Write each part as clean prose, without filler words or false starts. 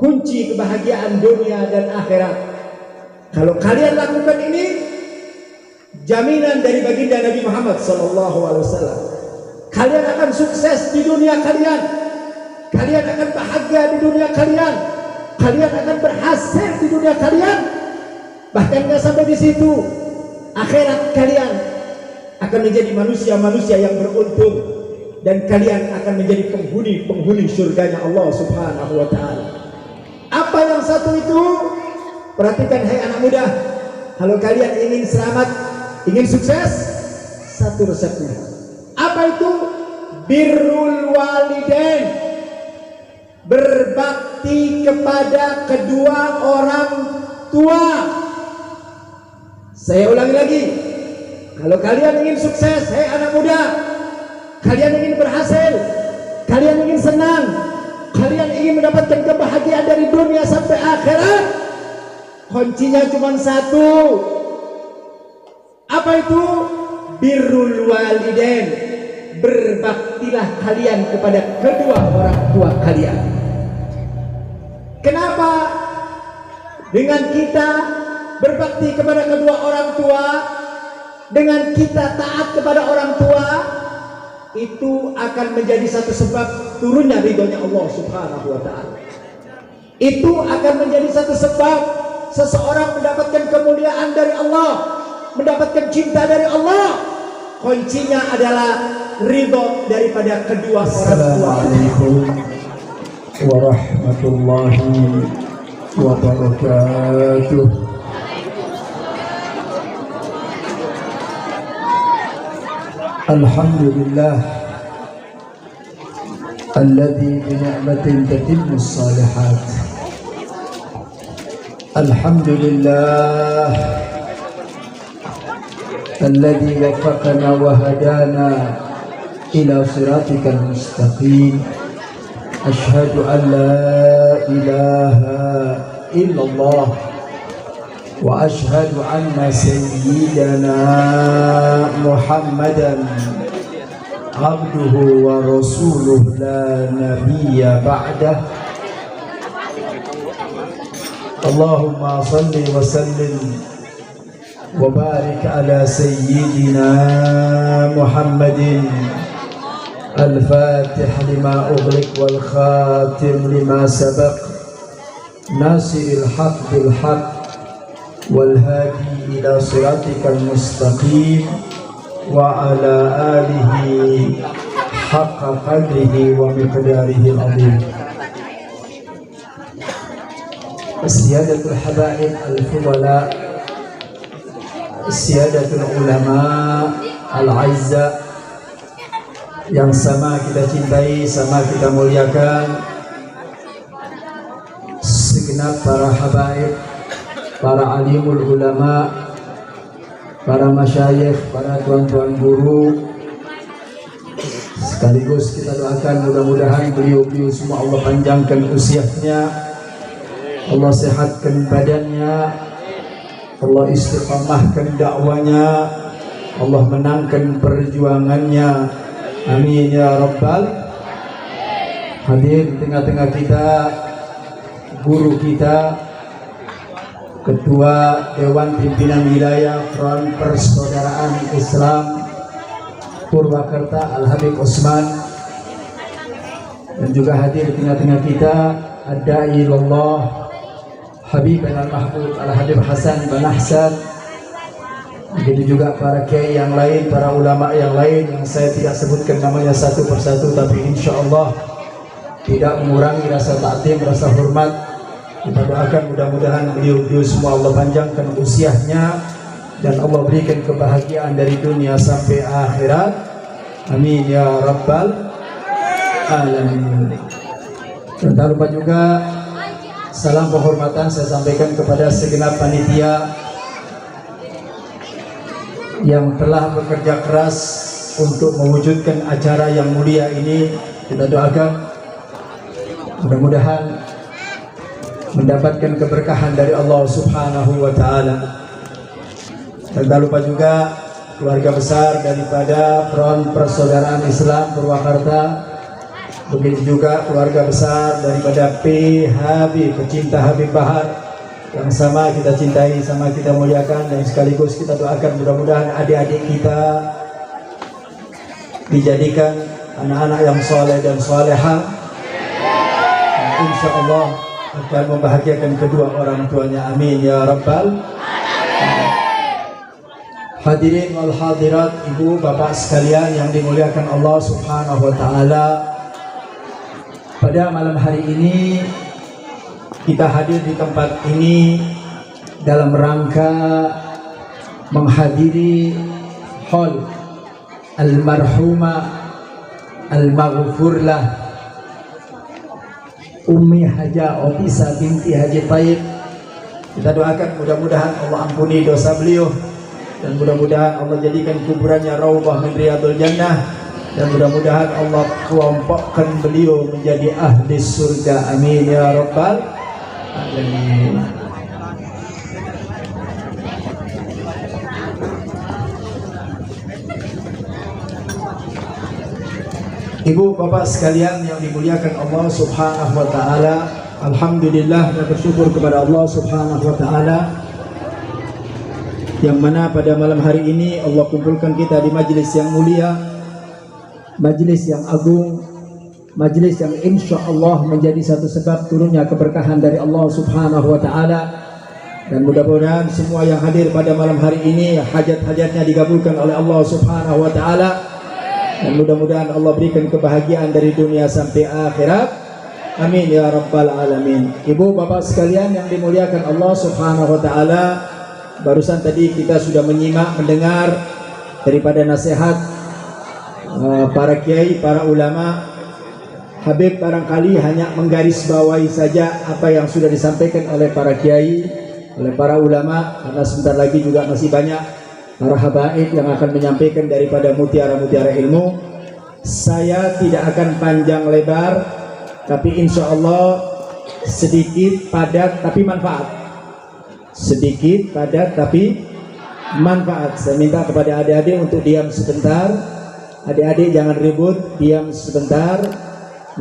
kunci kebahagiaan dunia dan akhirat. Kalau kalian lakukan ini, jaminan dari baginda Nabi Muhammad SAW, kalian akan sukses di dunia kalian, kalian akan bahagia di dunia kalian, kalian akan berhasil di dunia kalian. Bahkan nggak sampai di situ, akhirat kalian akan menjadi manusia-manusia yang beruntung, dan kalian akan menjadi penghuni surganya Allah Subhanahu wa Ta'ala. Apa yang satu itu? Perhatikan hai anak muda, kalau kalian ingin selamat, ingin sukses, satu resepnya. Apa itu? Birrul walidain, berbakti kepada kedua orang tua. Saya ulangi lagi, kalau kalian ingin sukses, hai anak muda, kalian ingin berhasil, kalian ingin senang, kalian ingin mendapatkan kebahagiaan dari dunia sampai akhirat, kuncinya cuma satu. Apa itu? Birrul walidain, berbaktilah kalian kepada kedua orang tua kalian. Kenapa? Dengan kita berbakti kepada kedua orang tua, dengan kita taat kepada orang tua, itu akan menjadi satu sebab turunnya ridhonya Allah Subhanahu wa Ta'ala. Itu akan menjadi satu sebab seseorang mendapatkan kemuliaan dari Allah, mendapatkan cinta dari Allah. Kuncinya adalah ridho daripada kedua orang tua. Assalamualaikum warahmatullahi wabarakatuh. Alhamdulillah alladzi bi ni'matin tatimmu shalihat. Alhamdulillah alladzi waffaqana wa hadana ila siratikal mustaqim. Asyhadu an la ilaha illallah wa ashhadu anna sayyidana Muhammadan abduhu wa rasuluhu la nabiyya ba'dah. Allahumma salli wa sallim wa barik ala sayyidina Muhammadin al-fatih lima ughliq wal khatim lima sabaq nasiril haq bil haq والهادي إلى صراطك المستقيم وعلى آله حق قدره ومقداره العظيم. السيادة الحبائب الفضلاء، السيادة العلماء الأعزاء yang sama kita cintai, sama kita muliakan, segenap para habaib, para alimul ulama, para masyayikh, para tuan-tuan guru, sekaligus kita doakan mudah-mudahan beliau-beliau semua Allah panjangkan usianya, Allah sehatkan badannya, Allah istiqamahkan dakwanya, Allah menangkan perjuangannya. Amin ya rabbal. Hadir di tengah-tengah kita guru kita, Ketua Dewan Pimpinan Wilayah Front Persaudaraan Islam Purwakarta Al-Habib Osman, dan juga hadir di tengah-tengah kita Ad-Da'i ilallah Habib Al-Mahmud Al-Habib Hasan bin Ahsan, begitu juga para kiai yang lain, para ulama yang lain yang saya tidak sebutkan namanya satu persatu, tapi insya Allah tidak mengurangi rasa takdim, rasa hormat. Kita doakan mudah-mudahan beliau-beliau semua Allah panjangkan usianya dan Allah berikan kebahagiaan dari dunia sampai akhirat. Amin ya rabbal alamin. Dan tak lupa juga salam penghormatan saya sampaikan kepada segenap panitia yang telah bekerja keras untuk mewujudkan acara yang mulia ini. Kita doakan mudah-mudahan mendapatkan keberkahan dari Allah Subhanahu wa Ta'ala. Dan tak lupa juga keluarga besar daripada Front Persaudaraan Islam Purwakarta, Begitu juga keluarga besar daripada P. Habib, pecinta Habib Bahar, yang sama kita cintai, sama kita muliakan, dan sekaligus kita doakan mudah-mudahan adik-adik kita dijadikan anak-anak yang soleh dan soleha, insya Allah akan membahagiakan kedua orang tuanya. Amin ya rabbal. Hadirin wal hadirat, ibu bapak sekalian yang dimuliakan Allah subhanahu wa ta'ala, pada malam hari ini kita hadir di tempat ini dalam rangka menghadiri haul almarhumah al-maghfurlah Ummi Haja Opisa binti Haji Taib. Kita doakan mudah-mudahan Allah ampuni dosa beliau, dan mudah-mudahan Allah jadikan kuburannya raudhah min riyadul jannah, dan mudah-mudahan Allah kelompokkan beliau menjadi ahli surga. Amin ya rabbal alamin. Ibu bapak sekalian yang dimuliakan Allah subhanahu wa ta'ala, alhamdulillah dan bersyukur kepada Allah subhanahu wa ta'ala yang mana pada malam hari ini Allah kumpulkan kita di majlis yang mulia, majlis yang agung, majlis yang insya Allah menjadi satu sebab turunnya keberkahan dari Allah subhanahu wa ta'ala. Dan mudah-mudahan semua yang hadir pada malam hari ini hajat-hajatnya dikabulkan oleh Allah subhanahu wa ta'ala, dan mudah-mudahan Allah berikan kebahagiaan dari dunia sampai akhirat. Amin ya rabbal alamin. Ibu bapak sekalian yang dimuliakan Allah subhanahu wa ta'ala, barusan tadi kita sudah menyimak, mendengar daripada nasihat para kiai, para ulama. Habib barangkali hanya menggarisbawahi saja apa yang sudah disampaikan oleh para kiai, oleh para ulama, karena sebentar lagi juga masih banyak para habaib yang akan menyampaikan daripada mutiara-mutiara ilmu. Saya tidak akan panjang lebar, tapi insya Allah sedikit padat tapi manfaat. Sedikit padat tapi manfaat. Saya minta kepada adik-adik untuk diam sebentar. Adik-adik jangan ribut, diam sebentar.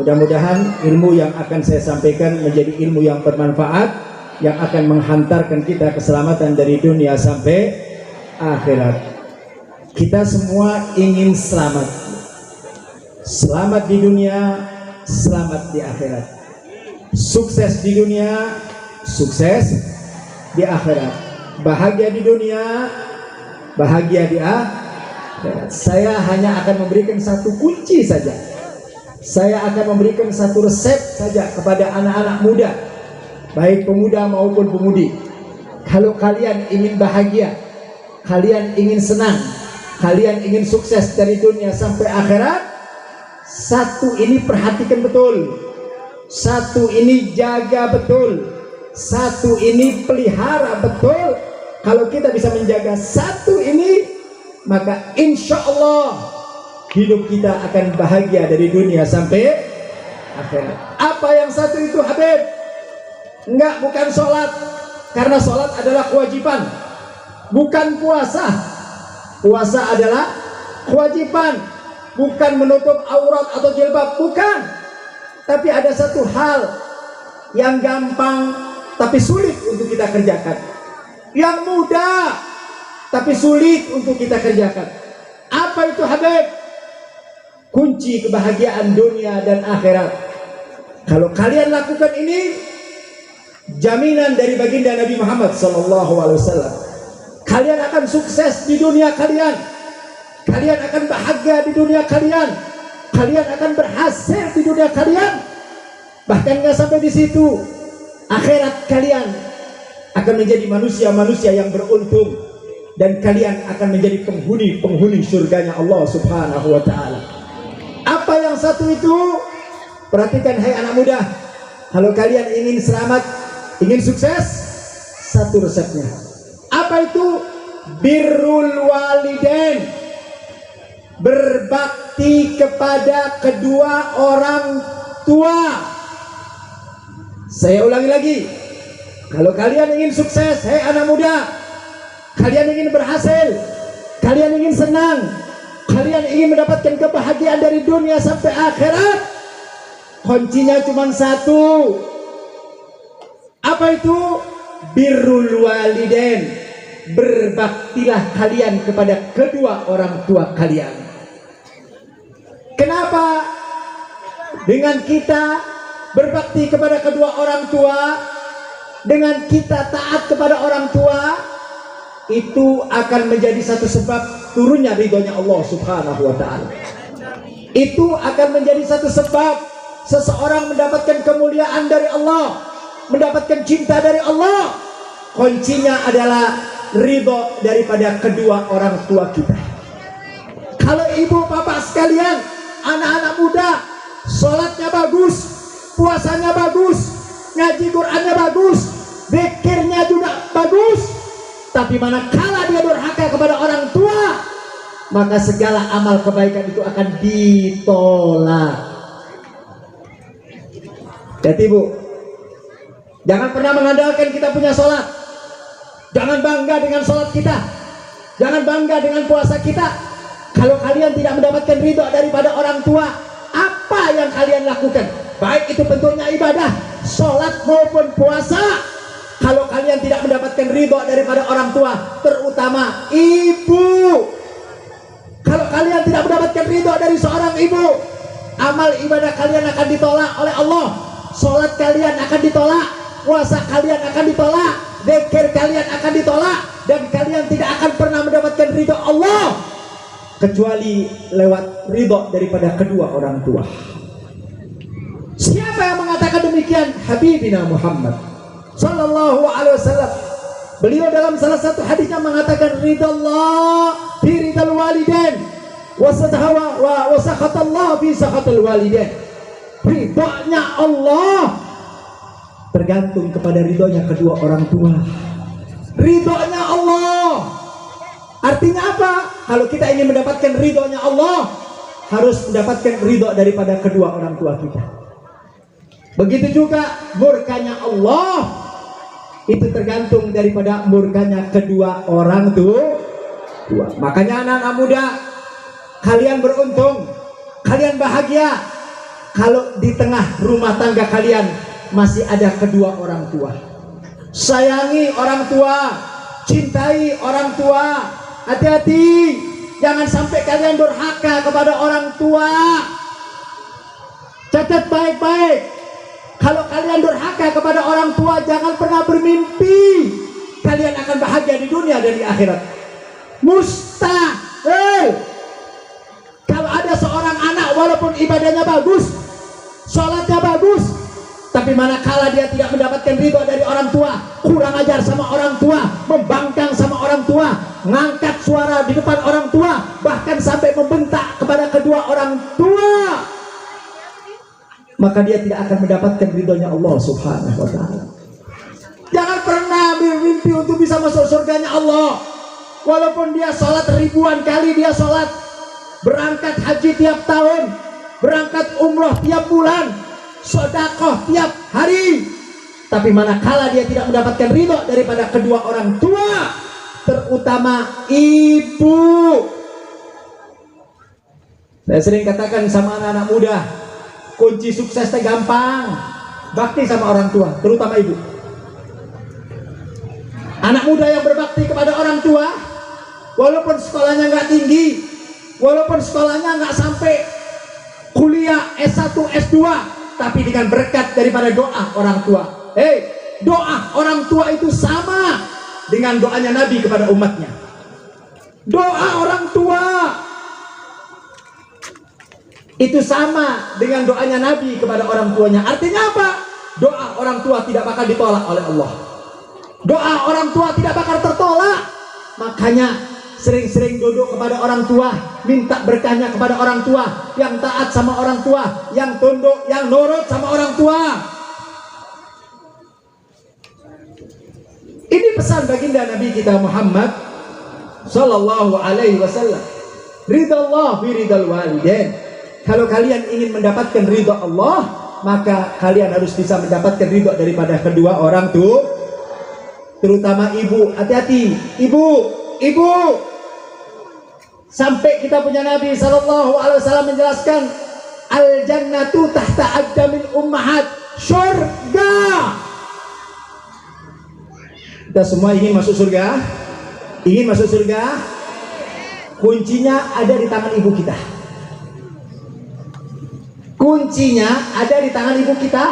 Mudah-mudahan ilmu yang akan saya sampaikan menjadi ilmu yang bermanfaat, yang akan menghantarkan kita keselamatan dari dunia sampai akhirat. Kita semua ingin selamat, selamat di dunia, selamat di akhirat, sukses di dunia, sukses di akhirat, bahagia di dunia, bahagia di akhirat. Saya hanya akan memberikan satu kunci saja, saya akan memberikan satu resep saja kepada anak-anak muda, baik pemuda maupun pemudi. Kalau kalian ingin bahagia, kalian ingin senang, kalian ingin sukses dari dunia sampai akhirat, satu ini perhatikan betul, satu ini jaga betul, satu ini pelihara betul. Kalau kita bisa menjaga satu ini, maka insya Allah hidup kita akan bahagia dari dunia sampai akhirat. Apa yang satu itu Habib? Enggak, bukan sholat, karena sholat adalah kewajiban. Bukan puasa, puasa adalah kewajiban. Bukan menutup aurat atau jilbab, bukan. Tapi ada satu hal yang gampang tapi sulit untuk kita kerjakan, yang mudah tapi sulit untuk kita kerjakan. Apa itu Habib? Kunci kebahagiaan dunia dan akhirat. Kalau kalian lakukan ini, jaminan dari baginda Nabi Muhammad SAW, kalian akan sukses di dunia kalian, kalian akan bahagia di dunia kalian, kalian akan berhasil di dunia kalian. Bahkan nggak sampai di situ, akhirat kalian akan menjadi manusia-manusia yang beruntung, dan kalian akan menjadi penghuni surganya Allah subhanahu wa ta'ala. Apa yang satu itu? Perhatikan hai anak muda, kalau kalian ingin selamat, ingin sukses, satu resepnya. Apa itu? Birrul walidain, berbakti kepada kedua orang tua. Saya ulangi lagi, kalau kalian ingin sukses, hai anak muda, kalian ingin berhasil, kalian ingin senang, kalian ingin mendapatkan kebahagiaan dari dunia sampai akhirat, kuncinya cuma satu. Apa itu? Birrul walidain. Berbaktilah kalian kepada kedua orang tua kalian. Kenapa? Dengan kita berbakti kepada kedua orang tua, dengan kita taat kepada orang tua, itu akan menjadi satu sebab turunnya ridhonya Allah Subhanahu wa ta'ala. Itu akan menjadi satu sebab seseorang mendapatkan kemuliaan dari Allah, mendapatkan cinta dari Allah. Kuncinya adalah ridho daripada kedua orang tua kita. Kalau ibu bapak sekalian, anak-anak muda, sholatnya bagus, puasanya bagus, ngaji Qurannya bagus, zikirnya juga bagus, tapi manakala dia durhaka kepada orang tua, maka segala amal kebaikan itu akan ditolak. Jadi bu, jangan pernah mengandalkan kita punya sholat. Jangan bangga dengan sholat kita, jangan bangga dengan puasa kita. Kalau kalian tidak mendapatkan ridho daripada orang tua, apa yang kalian lakukan, baik itu bentuknya ibadah, sholat maupun puasa, kalau kalian tidak mendapatkan ridho daripada orang tua, terutama ibu, kalau kalian tidak mendapatkan ridho dari seorang ibu, amal ibadah kalian akan ditolak oleh Allah. Sholat kalian akan ditolak, puasa kalian akan ditolak, zikir kalian akan ditolak, dan kalian tidak akan pernah mendapatkan ridho Allah kecuali lewat ridho daripada kedua orang tua. Siapa yang mengatakan demikian? Habibina Muhammad sallallahu alaihi wasallam. Beliau dalam salah satu hadisnya mengatakan, ridallah fi ridal walidain wa sakhatallah fi sakhatil walidain. Ridhonya Allah tergantung kepada ridhonya kedua orang tua. Ridhonya Allah artinya apa? Kalau kita ingin mendapatkan ridhonya Allah, harus mendapatkan ridho daripada kedua orang tua kita. Begitu juga murkanya Allah, itu tergantung daripada murkanya kedua orang tua. Makanya anak-anak muda, kalian beruntung, kalian bahagia kalau di tengah rumah tangga kalian masih ada kedua orang tua. Sayangi orang tua, cintai orang tua. Hati-hati, jangan sampai kalian durhaka kepada orang tua. Catat baik-baik, kalau kalian durhaka kepada orang tua, jangan pernah bermimpi kalian akan bahagia di dunia dan di akhirat. Mustahil. Kalau ada seorang anak walaupun ibadahnya bagus, sholatnya bagus, tapi manakala dia tidak mendapatkan ridho dari orang tua, kurang ajar sama orang tua, membangkang sama orang tua, ngangkat suara di depan orang tua, bahkan sampai membentak kepada kedua orang tua, maka dia tidak akan mendapatkan ridhonya Allah Subhanahu wa ta'ala. Jangan pernah bermimpi untuk bisa masuk surganya Allah. Walaupun dia sholat ribuan kali, dia sholat, berangkat haji tiap tahun, berangkat umroh tiap bulan, sedekah tiap hari, tapi manakala dia tidak mendapatkan ridho daripada kedua orang tua, terutama ibu. Saya sering katakan sama anak-anak muda, kunci suksesnya gampang, bakti sama orang tua, terutama ibu. Anak muda yang berbakti kepada orang tua, walaupun sekolahnya nggak tinggi, walaupun sekolahnya nggak sampai kuliah S1, S2, tapi dengan berkat daripada doa orang tua. Doa orang tua itu sama dengan doanya Nabi kepada umatnya. Doa orang tua itu sama dengan doanya Nabi kepada orang tuanya. Artinya apa? Doa orang tua tidak bakal ditolak oleh Allah. Doa orang tua tidak bakal tertolak. Makanya sering-sering duduk kepada orang tua, minta berkahnya kepada orang tua, yang taat sama orang tua, yang tunduk, yang nurut sama orang tua. Ini pesan baginda Nabi kita Muhammad sallallahu alaihi wasallam. Ridallah fi ridal walidain. Kalau kalian ingin mendapatkan ridha Allah, maka kalian harus bisa mendapatkan ridha daripada kedua orang tua, terutama ibu. Hati-hati, ibu. Sampai kita punya Nabi sallallahu alaihi wasallam menjelaskan, Al jannatu tahta aqdamil ummahat. Surga. Kita semua ingin masuk surga? Ingin masuk surga? Kuncinya ada di tangan ibu kita. Kuncinya ada di tangan ibu kita.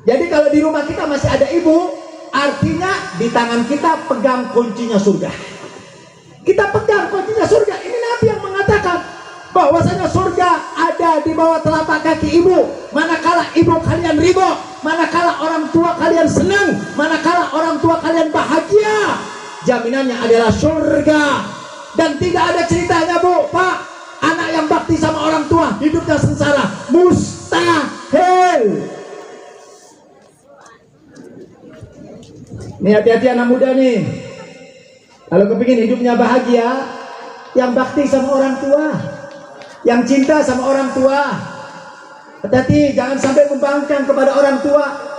Jadi kalau di rumah kita masih ada ibu, artinya di tangan kita pegang kuncinya surga. Kita pegang kuncinya surga. Ini Nabi yang mengatakan bahwasanya surga ada di bawah telapak kaki ibu. Manakala ibu kalian ridho, manakala orang tua kalian senang, manakala orang tua kalian bahagia, jaminannya adalah surga. Dan tidak ada ceritanya, Bu, Pak, anak yang bakti sama orang tua hidupnya sengsara. Mustahil. Nih hati-hati anak muda nih. Kalau kepingin hidupnya bahagia, yang bakti sama orang tua, yang cinta sama orang tua. Hati-hati, jangan sampai membangkang kepada orang tua.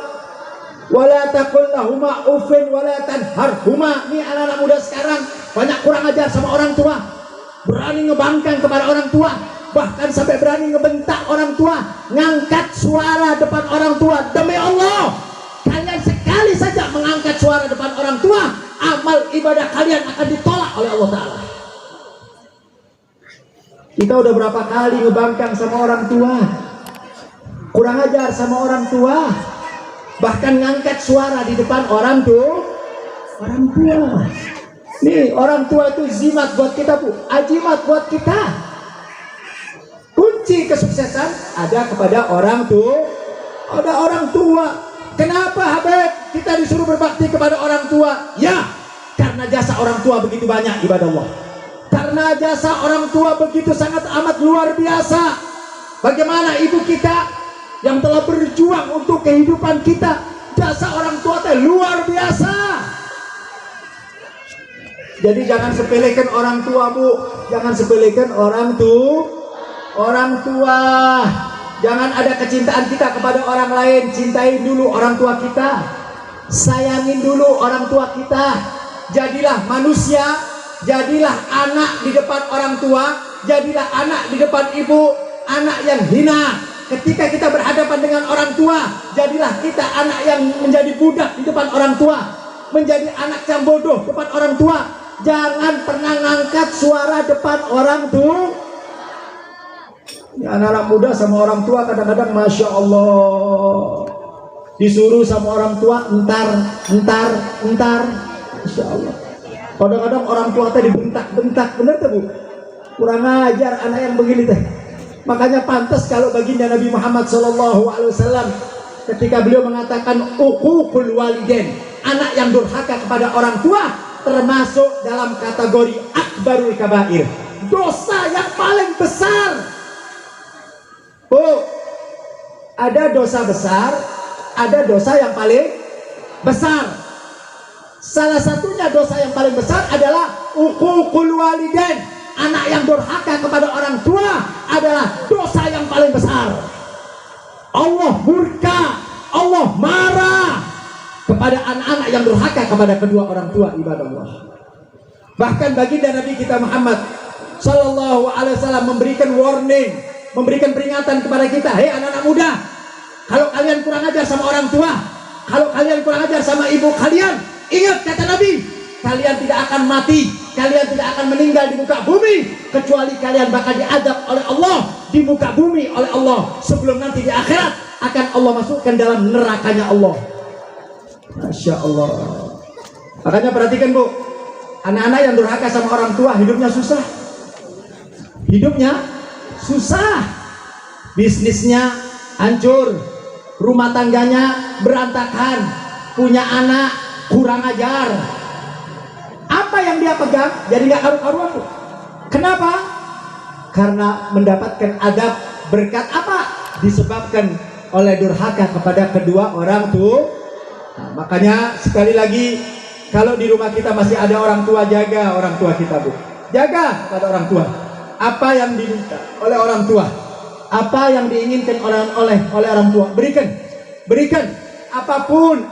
Wala taqul lahuma uffin wala tanharhuma. Nih anak-anak muda sekarang banyak kurang ajar sama orang tua. Berani ngebangkang kepada orang tua, bahkan sampai berani ngebentak orang tua, ngangkat suara depan orang tua. Demi Allah, kalian sekali saja mengangkat suara depan orang tua, amal ibadah kalian akan ditolak oleh Allah Ta'ala. Kita udah berapa kali ngebangkang sama orang tua, kurang ajar sama orang tua, bahkan ngangkat suara di depan orang tua. Nih orang tua itu zimat buat kita, Bu, ajimat buat kita. Kunci kesuksesan ada kepada orang tua. Ada orang tua. Kenapa Habib kita disuruh berbakti kepada orang tua? Ya, karena jasa orang tua begitu banyak, ibadah Allah. Karena jasa orang tua begitu sangat amat luar biasa. Bagaimana ibu kita yang telah berjuang untuk kehidupan kita, jasa orang tua itu luar biasa. Jadi jangan sepelekan orang tua, Bu. Jangan sepelekan orang tua. Jangan ada kecintaan kita kepada orang lain. Cintai dulu orang tua kita, sayangin dulu orang tua kita. Jadilah manusia, jadilah anak di depan orang tua, jadilah anak di depan ibu, anak yang hina. Ketika kita berhadapan dengan orang tua, jadilah kita anak yang menjadi budak di depan orang tua, menjadi anak yang bodoh depan orang tua. Jangan pernah ngangkat suara depan orang tua. Ya, anak-anak muda sama orang tua kadang-kadang Masya Allah, disuruh sama orang tua entar. Masya Allah. Kadang-kadang orang tua tadi bentak, bener tuh, Bu? Kurang ajar anak yang begini teh. Makanya pantas kalau baginda Nabi Muhammad SAW ketika beliau mengatakan uququl walidain, anak yang durhaka kepada orang tua termasuk dalam kategori akbarul kabair, dosa yang paling besar. Oh, ada dosa besar, ada dosa yang paling besar. Salah satunya dosa yang paling besar adalah uququl walidain. Anak yang durhaka kepada orang tua adalah dosa yang paling besar. Allah murka, Allah marah kepada anak-anak yang durhaka kepada kedua orang tua, ibadah Allah. Bahkan baginda Nabi kita Muhammad Sallallahu Alaihi Wasallam memberikan warning, memberikan peringatan kepada kita. Hei anak-anak muda, kalau kalian kurang ajar sama orang tua, kalau kalian kurang ajar sama ibu kalian, ingat kata Nabi, kalian tidak akan mati, kalian tidak akan meninggal di muka bumi, kecuali kalian bakal diadab oleh Allah di muka bumi oleh Allah, sebelum nanti di akhirat akan Allah masukkan dalam nerakanya Allah. Masya Allah. Makanya perhatikan, Bu, anak-anak yang durhaka sama orang tua hidupnya susah. Hidupnya susah, bisnisnya hancur, rumah tangganya berantakan, punya anak kurang ajar. Apa yang dia pegang jadi nggak karu-karuan. Kenapa? Karena mendapatkan adab berkat apa? Disebabkan oleh durhaka kepada kedua orang tua. Nah, makanya sekali lagi, kalau di rumah kita masih ada orang tua, jaga orang tua kita, Bu. Jaga pada orang tua. Apa yang diminta oleh orang tua, apa yang diinginkan oleh orang tua, berikan apapun.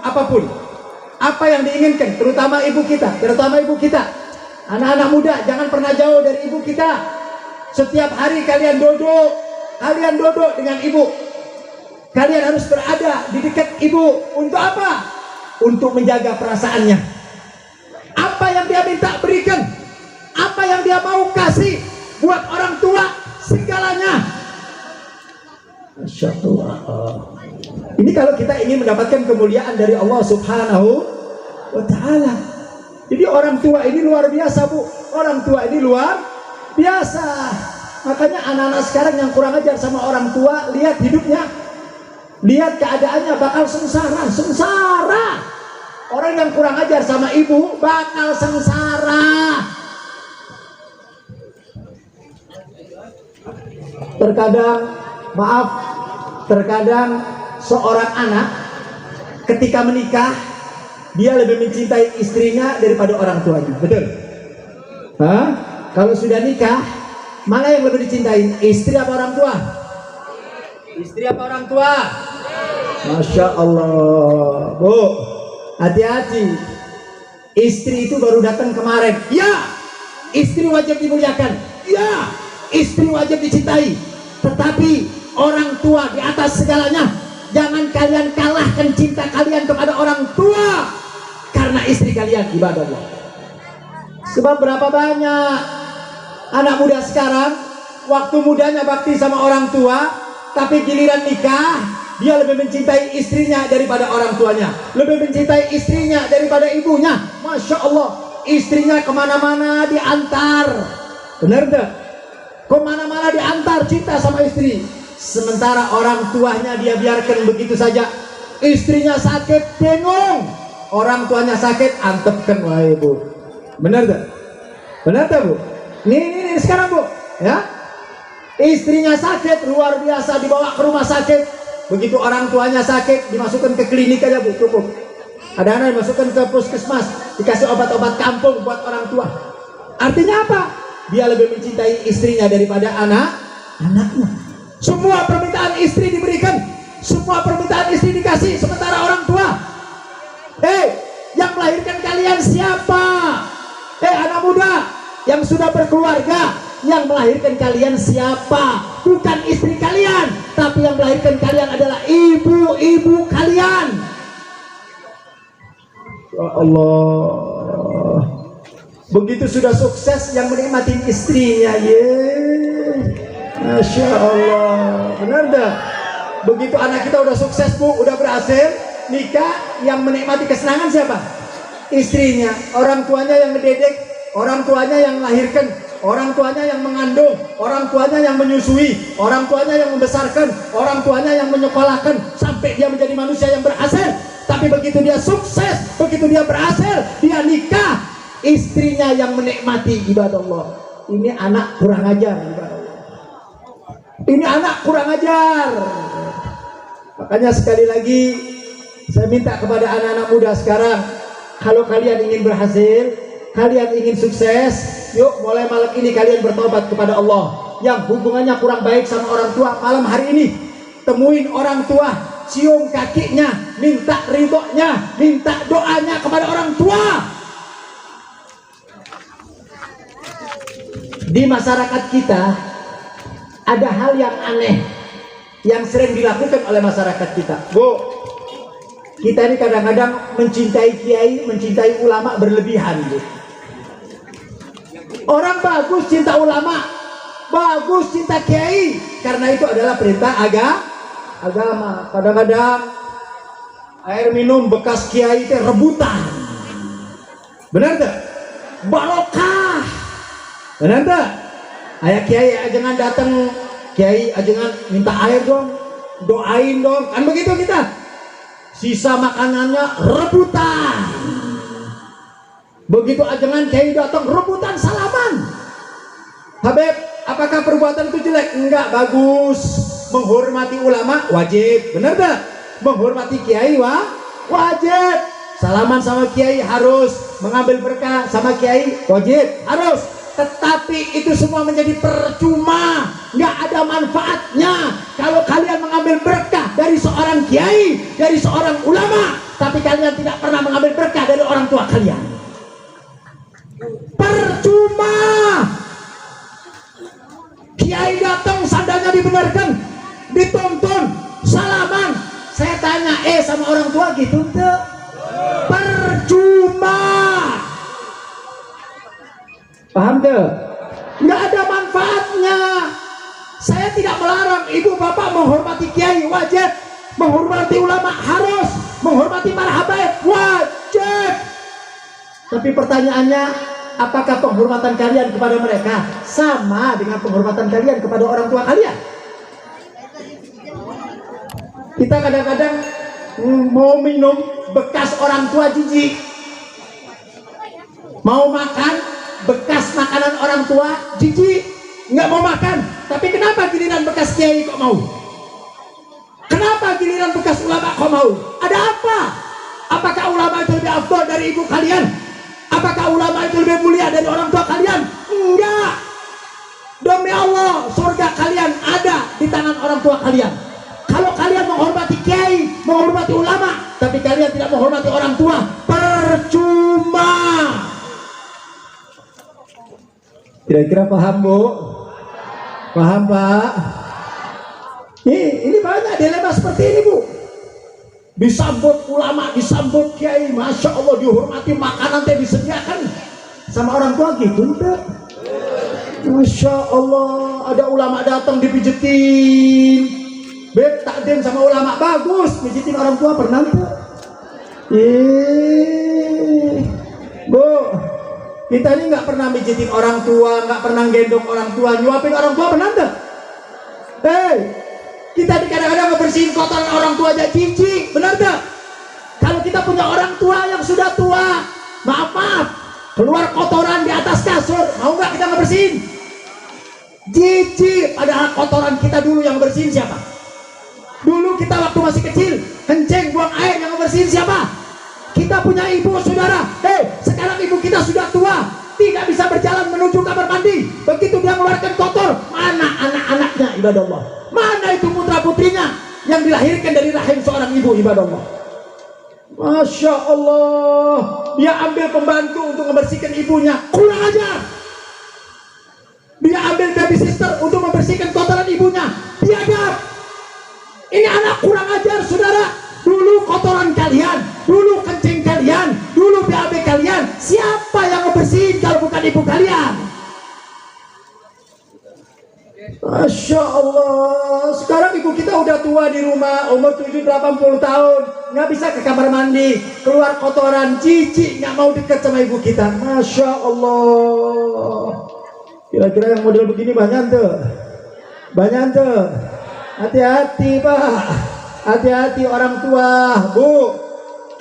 Apa yang diinginkan, terutama ibu kita. Anak-anak muda, jangan pernah jauh dari ibu kita. Setiap hari kalian duduk, kalian duduk dengan ibu. Kalian harus berada di dekat ibu. Untuk apa? Untuk menjaga perasaannya. Apa yang dia minta berikan, apa yang dia mau kasih buat orang tua, segalanya. Masya Allah. Ini kalau kita ingin mendapatkan kemuliaan dari Allah Subhanahu wa Ta'ala. Jadi orang tua ini luar biasa, Bu. Orang tua ini luar biasa. Makanya anak-anak sekarang yang kurang ajar sama orang tua, lihat hidupnya, lihat keadaannya, bakal sengsara. Orang yang kurang ajar sama ibu bakal sengsara. Terkadang seorang anak ketika menikah, dia lebih mencintai istrinya daripada orang tuanya. Betul? Hah? Kalau sudah nikah, mana yang lebih dicintai? Istri apa orang tua? Istri apa orang tua? Masya Allah. Bu, hati-hati. Istri itu baru datang kemarin. Ya, istri wajib dimuliakan. Ya, istri wajib dicintai. Tetapi orang tua di atas segalanya. Jangan kalian kalahkan cinta kalian kepada orang tua karena istri kalian, ibadah Allah. Sebab berapa banyak anak muda sekarang waktu mudanya bakti sama orang tua, tapi giliran nikah dia lebih mencintai istrinya daripada orang tuanya, lebih mencintai istrinya daripada ibunya. Masya Allah, istrinya kemana-mana diantar. Benar tak? Kemana-mana diantar, cinta sama istri. Sementara orang tuanya dia biarkan begitu saja. Istrinya sakit, bingung. Orang tuanya sakit, antepkan, wahai Bu. Benar tak? Benar tak, Bu? Nih sekarang, Bu, ya. Istrinya sakit luar biasa, dibawa ke rumah sakit. Begitu orang tuanya sakit, dimasukkan ke klinik aja, Bu, cukup. Ada anak dimasukkan ke puskesmas, dikasih obat-obat kampung buat orang tua. Artinya apa? Dia lebih mencintai istrinya daripada anaknya. Semua permintaan istri diberikan, semua permintaan istri dikasih, sementara orang tua, yang melahirkan kalian siapa? Anak muda yang sudah berkeluarga, yang melahirkan kalian siapa? Bukan istri kalian, tapi yang melahirkan kalian adalah ibu-ibu kalian. Ya Allah, begitu sudah sukses yang menikmati istrinya, Masya Allah. Benar dah? Begitu anak kita udah sukses, Bu, udah berhasil nikah, yang menikmati kesenangan siapa? Istrinya. Orang tuanya yang ngededek, orang tuanya yang melahirkan, orang tuanya yang mengandung, orang tuanya yang menyusui, orang tuanya yang membesarkan, orang tuanya yang menyekolahkan sampai dia menjadi manusia yang berhasil. Tapi begitu dia sukses, begitu dia berhasil, dia nikah, istrinya yang menikmati, ibadah Allah. Ini anak kurang ajar, ibadah Allah. Ini anak kurang ajar. Makanya sekali lagi saya minta kepada anak-anak muda sekarang, kalau kalian ingin berhasil, kalian ingin sukses, yuk mulai malam ini kalian bertobat kepada Allah. Yang hubungannya kurang baik sama orang tua, malam hari ini temuin orang tua, cium kakinya, minta ridhonya, minta doanya kepada orang tua. Di masyarakat kita ada hal yang aneh yang sering dilakukan oleh masyarakat kita. Bu, kita ini kadang-kadang mencintai kiai, mencintai ulama berlebihan, Bu. Orang bagus cinta ulama, bagus cinta kiai, karena itu adalah perintah agama. Kadang-kadang air minum bekas kiai itu rebutan. Benar tak? Barokah. Benar tak? Ayah kiai jangan datang, kiai jangan minta air dong, doain dong, kan begitu kita. Sisa makanannya rebutan. Begitu ajangan kiai datang rebutan salaman. Habib, apakah perbuatan itu jelek? Enggak, bagus. Menghormati ulama wajib, benar tak? Menghormati kiai wajib. Salaman sama kiai harus, mengambil berkah sama kiai wajib, harus. Tetapi itu semua menjadi percuma, nggak ada manfaatnya kalau kalian mengambil berkah dari seorang kiai, dari seorang ulama, tapi kalian tidak pernah mengambil berkah dari orang tua kalian. Percuma. Kiai datang sandalnya dibenarkan, sama orang tua gitu tuh percuma. Paham tuh? Nggak ada manfaatnya. Saya tidak melarang ibu bapak menghormati kiai, wajib. Menghormati ulama harus, menghormati para habaib wajib. Tapi pertanyaannya, apakah penghormatan kalian kepada mereka sama dengan penghormatan kalian kepada orang tua kalian? Kita kadang-kadang mau minum bekas orang tua jijik, mau makan bekas makanan orang tua jijik, nggak mau makan. Tapi kenapa giliran bekas kiai kok mau? Kenapa giliran bekas ulama kok mau? Ada apa? Apakah ulama itu lebih afdal dari ibu kalian? Apakah ulama itu lebih mulia dari orang tua kalian? Enggak. Demi Allah, surga kalian ada di tangan orang tua kalian. Kalau kalian menghormati kiai, menghormati ulama, tapi kalian tidak menghormati orang tua, percuma. Kira-kira paham, Bu? Paham, Pak? Ini banyak dilema seperti ini, Bu. Disambut ulama, disambut kiai, masya Allah, dihormati, makanan teh disediakan sama orang tua gitu, enggak? Masya Allah, ada ulama datang dipijetin, beb takdim sama ulama, bagus, pijetin orang tua, pernah enggak? Bu, kita ini nggak pernah pijetin orang tua, nggak pernah gendong orang tua, nyuapin orang tua, pernah enggak? Kita kadang-kadang ngebersihin kotoran orang tua aja jijik, benar gak? Kalau kita punya orang tua yang sudah tua, maaf, keluar kotoran di atas kasur, mau nggak kita ngebersihin? Jijik, padahal kotoran kita dulu yang bersihin siapa? Dulu kita waktu masih kecil, kencing buang air, yang ngebersihin siapa? Kita punya ibu, saudara. Sekarang ibu kita sudah tua, tidak bisa berjalan menuju kamar mandi. Begitu dia mengeluarkan kotor, mana anak-anaknya, ibadah Allah? Mana itu putra putrinya yang dilahirkan dari rahim seorang ibu, ibadah Allah? Masya Allah, dia ambil pembantu untuk membersihkan ibunya, kurang ajar. Dia ambil baby sister untuk membersihkan kotoran ibunya, biadab. Ini anak kurang ajar, saudara. Dulu kotoran kalian, dulu kencing kalian, dulu BAB kalian, siapa yang membersihin kalau bukan ibu kalian? Masya Allah, sekarang ibu kita udah tua di rumah, umur 70-80 tahun, nggak bisa ke kamar mandi, keluar kotoran, jijik, nggak mau dekat sama ibu kita. Masya Allah. Kira-kira yang model begini banyak tuh, banyak tuh. Hati-hati, Pak, hati-hati orang tua, Bu.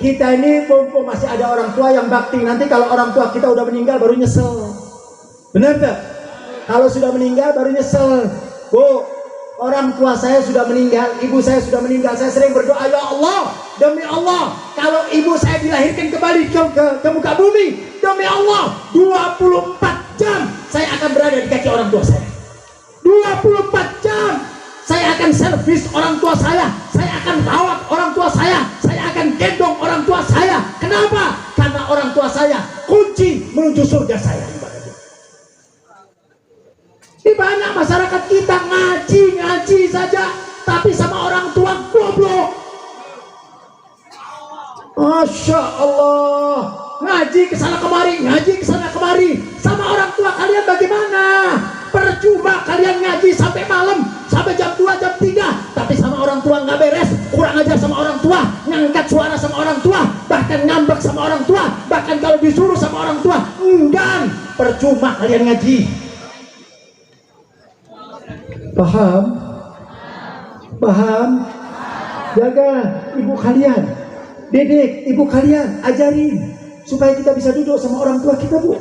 Kita ini mumpung masih ada orang tua yang bakti, nanti kalau orang tua kita udah meninggal baru nyesel, benar gak? Kalau sudah meninggal baru nyesel. Bu, orang tua saya sudah meninggal, ibu saya sudah meninggal, saya sering berdoa, ya Allah, demi Allah, kalau ibu saya dilahirkan kembali ke muka bumi, demi Allah, 24 jam saya akan berada di kaki orang tua saya. 24 jam saya akan servis orang tua saya akan rawat orang tua saya akan gendong orang tua saya. Kenapa? Karena orang tua saya kunci menuju surga saya. Di banyak masyarakat kita ngaji saja, tapi sama orang tua goblok. Masya Allah, ngaji kesana kemari, ngaji kesana kemari, sama orang tua kalian bagaimana? Percuma kalian ngaji sampai malam, sampai jam 2, jam 3, tapi sama orang tua nggak beres, kurang ajar sama orang tua, ngangkat suara sama orang tua, bahkan ngambek sama orang tua, bahkan kalau disuruh sama orang tua enggan. Percuma kalian ngaji. Paham? Paham? Jaga ibu kalian, didik ibu kalian, ajarin supaya kita bisa duduk sama orang tua kita, Bu.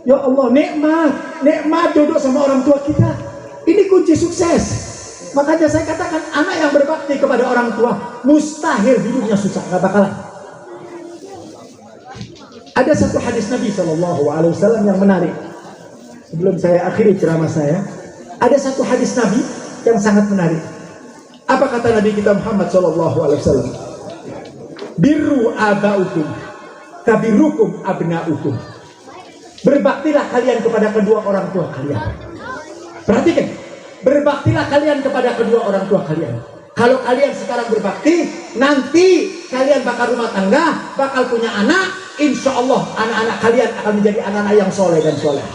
Ya Allah, nikmat duduk sama orang tua kita. Ini kunci sukses. Makanya saya katakan, anak yang berbakti kepada orang tua mustahil hidupnya susah, nggak bakalan. Ada satu hadis Nabi SAW yang menarik. Sebelum saya akhiri ceramah saya, ada satu hadis Nabi yang sangat menarik. Apa kata Nabi kita Muhammad SAW? Birru abaukum kabirukum abnaukum. Berbaktilah kalian kepada kedua orang tua kalian. Perhatikan, berbaktilah kalian kepada kedua orang tua kalian Kalau kalian sekarang berbakti, nanti kalian bakal rumah tangga, bakal punya anak. Insya Allah anak-anak kalian akan menjadi anak-anak yang soleh dan soleh.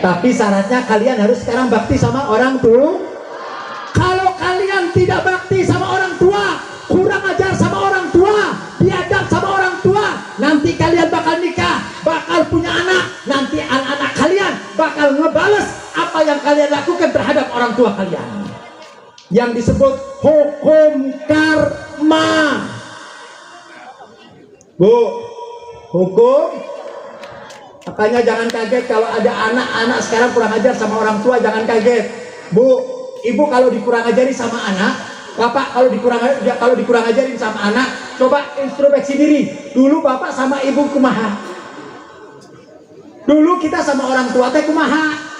Tapi syaratnya kalian harus sekarang bakti sama orang tua. Kalau kalian tidak bakti sama orang tua, kurang ajar sama orang tua, biadab sama orang tua, nanti kalian bakal nikah, bakal punya anak. Nanti anak-anak kalian bakal ngebales apa yang kalian lakukan terhadap orang tua kalian, yang disebut hukum karma. Bu, hukum. Makanya jangan kaget kalau ada anak-anak sekarang kurang ajar sama orang tua, jangan kaget. Bu, ibu kalau dikurang ajari sama anak, bapak kalau dikurang ajarin sama anak, coba introspeksi diri. Dulu bapak sama ibu kumaha? Dulu kita sama orang tua teh kumaha?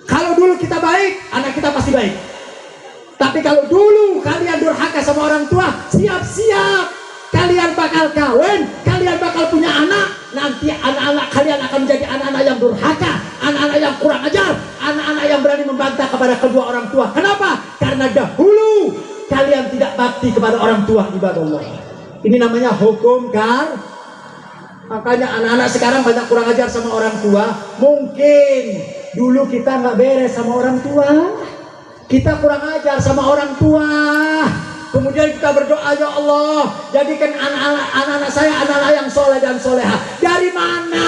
Kalau dulu kita baik, anak kita pasti baik. Tapi kalau dulu kalian durhaka sama orang tua, siap-siap kalian bakal kawin, kalian bakal punya anak. Nanti anak-anak kalian akan menjadi anak-anak yang durhaka, anak-anak yang kurang ajar, anak-anak yang berani membantah kepada kedua orang tua. Kenapa? Karena dahulu kalian tidak bakti kepada orang tua, ibadallah. Ini namanya hukum karma. Makanya anak-anak sekarang banyak kurang ajar sama orang tua. Mungkin dulu kita nggak beres sama orang tua, kita kurang ajar sama orang tua. Kemudian kita berdoa, ya Allah, jadikan anak-anak saya anak-anak yang soleh dan soleha. Dari mana?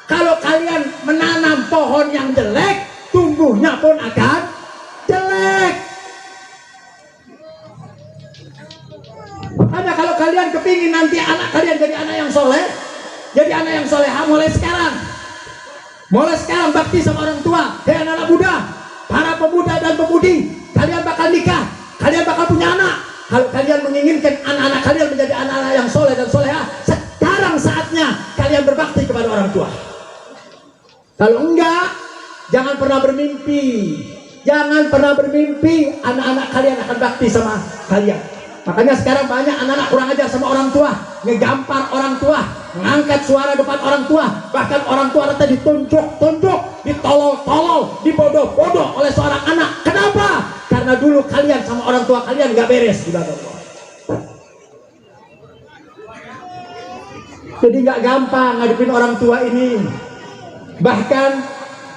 Kalau kalian menanam pohon yang jelek, tumbuhnya pun akan jelek. Makanya kalau kalian kepingin nanti anak kalian jadi anak yang soleh, jadi anak yang soleha, mulai sekarang bakti sama orang tua. Hei anak-anak muda, para pemuda dan pemudi, kalian bakal nikah, kalian bakal punya anak. Kalau kalian menginginkan anak-anak kalian menjadi anak-anak yang soleh dan soleha, sekarang saatnya kalian berbakti kepada orang tua. Kalau enggak, jangan pernah bermimpi. Jangan pernah bermimpi anak-anak kalian akan bakti sama kalian. Makanya sekarang banyak anak-anak kurang ajar sama orang tua, ngegampar orang tua, ngangkat suara depan orang tua, bahkan orang tua nanti ditunjuk-tunjuk, ditolol-tolol, dibodoh-bodoh oleh seorang anak. Kenapa? Karena dulu kalian sama orang tua kalian gak beres, ibadallah. Jadi gak gampang ngadepin orang tua ini. Bahkan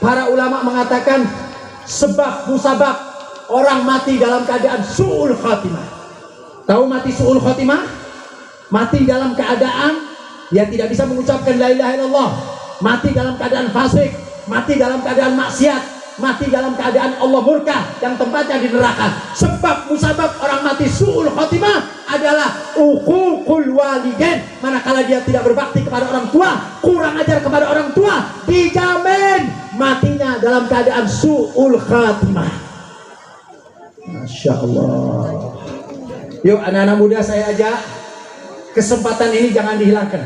para ulama mengatakan sebab musabab orang mati dalam keadaan su'ul khatimah. Tahu mati su'ul khatimah? Mati dalam keadaan ya tidak bisa mengucapkan la ilaha illallah, mati dalam keadaan fasik, mati dalam keadaan maksiat, mati dalam keadaan Allah murka yang tempatnya di neraka. Sebab musabab orang mati su'ul khatimah adalah uququl walidain. Manakala dia tidak berbakti kepada orang tua, kurang ajar kepada orang tua, dijamin matinya dalam keadaan su'ul khatimah. Masya Allah. Yuk anak-anak muda, saya ajak, kesempatan ini jangan dihilangkan.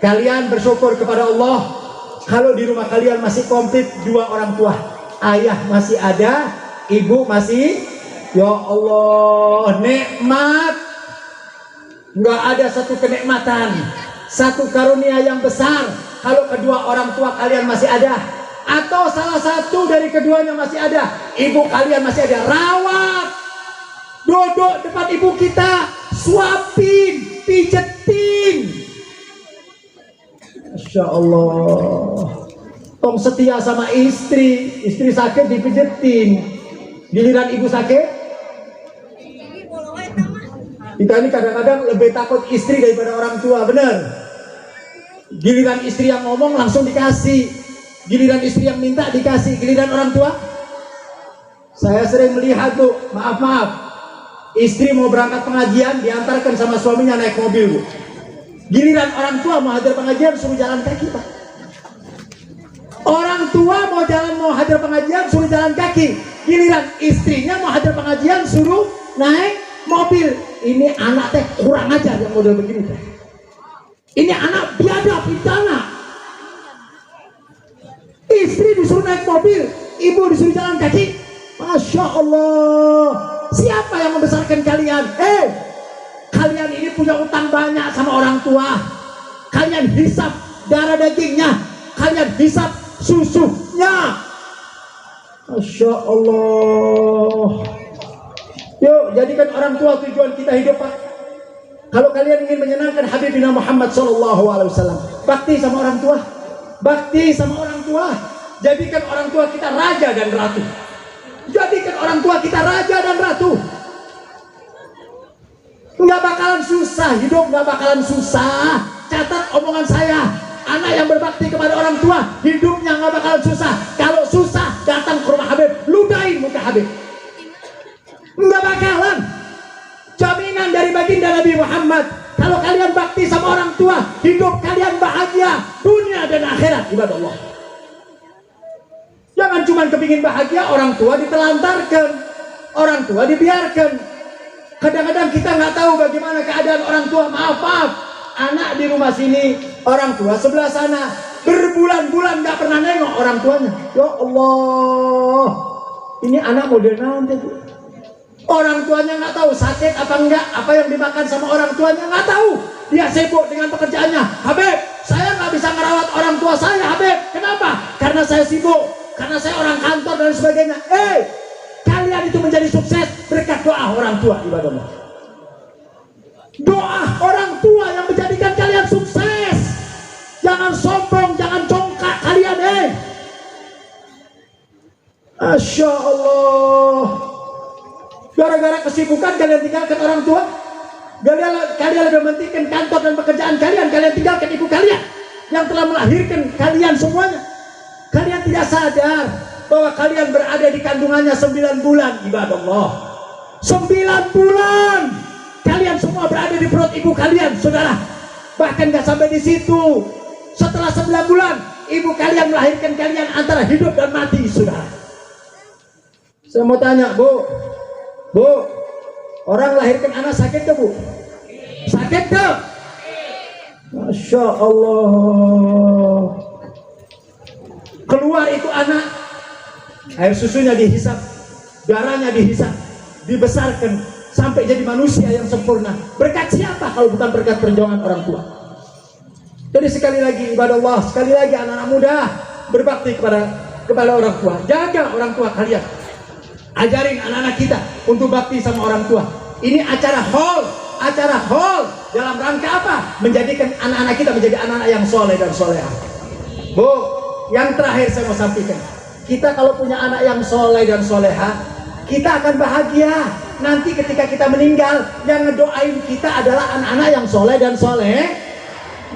Kalian bersyukur kepada Allah kalau di rumah kalian masih komplit dua orang tua. Ayah masih ada, ibu masih. Ya Allah, nikmat. Nggak ada satu kenikmatan, satu karunia yang besar kalau kedua orang tua kalian masih ada, atau salah satu dari keduanya masih ada. Ibu kalian masih ada, rawat, duduk depan ibu kita, suapin, pijetin. Masya Allah. Tong setia sama istri sakit dipijetin, giliran ibu sakit. Kita ini kadang-kadang lebih takut istri daripada orang tua, bener. Giliran istri yang ngomong langsung dikasih, giliran istri yang minta dikasih, giliran orang tua. Saya sering melihat tuh, maaf, istri mau berangkat pengajian diantarkan sama suaminya naik mobil, Bu. Giliran orang tua mau hadir pengajian suruh jalan kaki, Pak. Orang tua mau hadir pengajian suruh jalan kaki, giliran istrinya mau hadir pengajian suruh naik mobil. Ini anak teh kurang ajar yang model begini teh. Ini anak biadab, pidana. Istri disuruh naik mobil, ibu disuruh jalan kaki. Masya Allah. Siapa yang membesarkan kalian? Kalian ini punya utang banyak sama orang tua. Kalian hisap darah dagingnya, kalian hisap susunya. Masya Allah. Yuk, jadikan orang tua tujuan kita hidup, Pak. Kalau kalian ingin menyenangkan Habibina Muhammad SAW, bakti sama orang tua. Bakti sama orang tua. Jadikan orang tua kita raja dan ratu. Jadikan orang tua kita raja dan ratu. Nggak bakalan susah, hidup nggak bakalan susah. Catat omongan saya. Anak yang berbakti kepada orang tua, hidupnya nggak bakalan susah. Kalau susah, datang ke rumah Habib, ludahin muka Habib. Nggak bakalan. Jaminan dari baginda Nabi Muhammad. Kalau kalian bakti sama orang tua, hidup kalian bahagia dunia dan akhirat, ibadah Allah. Jangan cuma kepingin bahagia, orang tua ditelantarkan, orang tua dibiarkan. Kadang-kadang kita nggak tahu bagaimana keadaan orang tua. Maaf, anak di rumah sini, orang tua sebelah sana, berbulan-bulan nggak pernah nengok orang tuanya. Ya Allah, ini anak model naon teh, Bu? Orang tuanya nggak tahu sakit apa enggak, apa yang dimakan sama orang tuanya nggak tahu. Dia sibuk dengan pekerjaannya. Habib, saya nggak bisa ngerawat orang tua saya, Habib. Kenapa? Karena saya sibuk, karena saya orang kantor dan sebagainya. Kalian itu menjadi sukses berkat doa orang tua, ibadah Allah. Doa orang tua yang menjadikan kalian sukses. Jangan sombong, jangan congkak kalian, Masya Allah. Gara-gara kesibukan kalian tinggalkan orang tua. Kalian lebih mementingkan kantor dan pekerjaan kalian. Kalian tinggalkan ibu kalian yang telah melahirkan kalian semuanya. Kalian tidak sadar bahwa kalian berada di kandungannya 9 bulan, ibadah Allah. 9 bulan kalian semua berada di perut ibu kalian, saudara. Bahkan gak sampai di situ. Setelah 9 bulan, ibu kalian melahirkan kalian antara hidup dan mati, saudara. Saya mau tanya, Bu, orang melahirkan anak sakit ke, Bu? Sakit ke? Masya Allah. Keluar itu anak, air susunya dihisap, darahnya dihisap, dibesarkan sampai jadi manusia yang sempurna. Berkat siapa kalau bukan berkat perjuangan orang tua? Jadi sekali lagi ibadah Allah, sekali lagi anak-anak muda berbakti kepada orang tua. Jaga orang tua kalian. Ajarin anak-anak kita untuk bakti sama orang tua. Ini acara hall dalam rangka apa? Menjadikan anak-anak kita menjadi anak-anak yang soleh dan soleha. Bu, yang terakhir saya mau sampaikan, kita kalau punya anak yang soleh dan soleha, kita akan bahagia. Nanti ketika kita meninggal, yang ngedoain kita adalah anak-anak yang soleh dan soleh.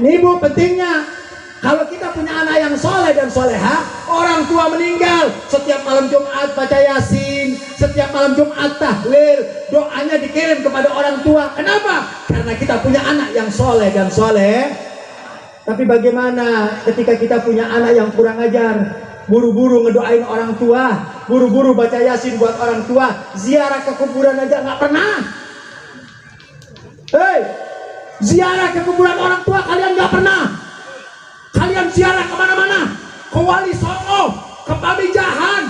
Ini, Bu, pentingnya. Kalau kita punya anak yang soleh dan soleha, orang tua meninggal, setiap malam Jumat baca Yasin, setiap malam Jumat tahlil, doanya dikirim kepada orang tua. Kenapa? Karena kita punya anak yang soleh dan soleh. Tapi bagaimana ketika kita punya anak yang kurang ajar, buru-buru ngedoain orang tua, buru-buru baca Yasin buat orang tua, ziarah ke kuburan aja nggak pernah. Ziarah ke kuburan orang tua kalian nggak pernah. Kalian ziarah kemana-mana, ke Wali Songo, ke Pamijahan.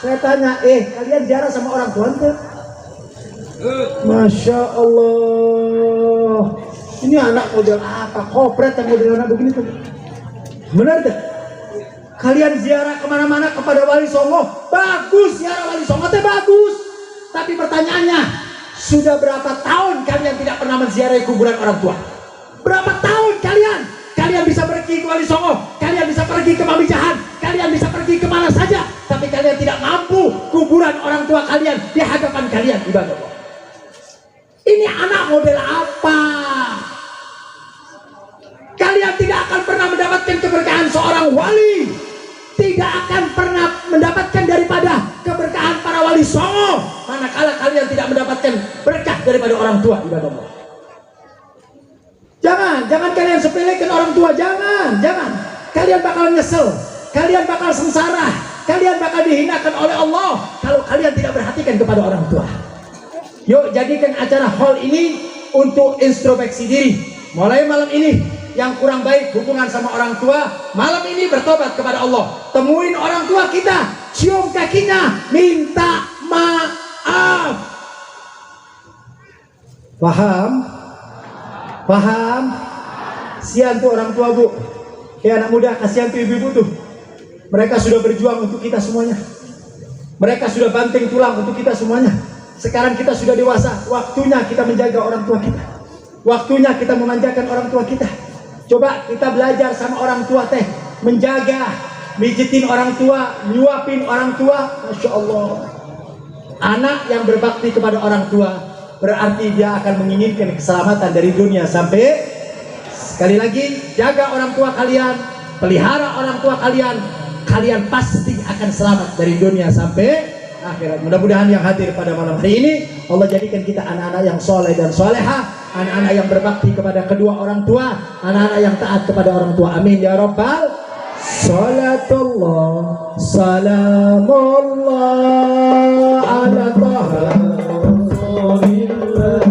Saya tanya, kalian ziarah sama orang tua tuh? Masya Allah. Ini anak model apa? Kopret yang model anak begini tuh. Benar deh. Kalian ziarah kemana-mana kepada Wali Songo, bagus, ziarah Wali Songo teh bagus. Tapi pertanyaannya, sudah berapa tahun kalian tidak pernah menziarahi kuburan orang tua? Berapa tahun kalian? Kalian bisa pergi ke Wali Songo, kalian bisa pergi ke Pamijahan, kalian bisa pergi kemana saja, tapi kalian tidak mampu kuburan orang tua kalian di hadapan kalian, ibadah Allah. Ini anak model apa? Kalian tidak akan pernah mendapatkan keberkahan seorang wali, tidak akan pernah mendapatkan daripada keberkahan para Wali Songo, manakala kalian tidak mendapatkan berkah daripada orang tua, ibadah Allah. Jangan kalian sepelekan orang tua, jangan. Kalian bakal nyesel, kalian bakal sengsara, kalian bakal dihinakan oleh Allah kalau kalian tidak perhatikan kepada orang tua. Yuk, jadikan acara hall ini untuk introspeksi diri. Mulai malam ini, yang kurang baik hubungan sama orang tua, malam ini bertobat kepada Allah. Temuin orang tua kita, cium kakinya, minta maaf. Paham? Kasihan tuh orang tua, Bu. Anak muda, kasihan tuh ibu-ibu tuh. Mereka sudah berjuang untuk kita semuanya. Mereka sudah banting tulang untuk kita semuanya. Sekarang kita sudah dewasa, waktunya kita menjaga orang tua kita. Waktunya kita memanjakan orang tua kita. Coba kita belajar sama orang tua teh, menjaga, mijitin orang tua, nyuapin orang tua. Masya Allah. Anak yang berbakti kepada orang tua berarti dia akan menginginkan keselamatan dari dunia sampai, sekali lagi, jaga orang tua kalian, pelihara orang tua kalian, kalian pasti akan selamat dari dunia sampai akhirat. Mudah-mudahan yang hadir pada malam hari ini Allah jadikan kita anak-anak yang soleh dan soleha, anak-anak yang berbakti kepada kedua orang tua, anak-anak yang taat kepada orang tua. Amin ya rabbal. Salatullah salamullah ala taha rasulillah.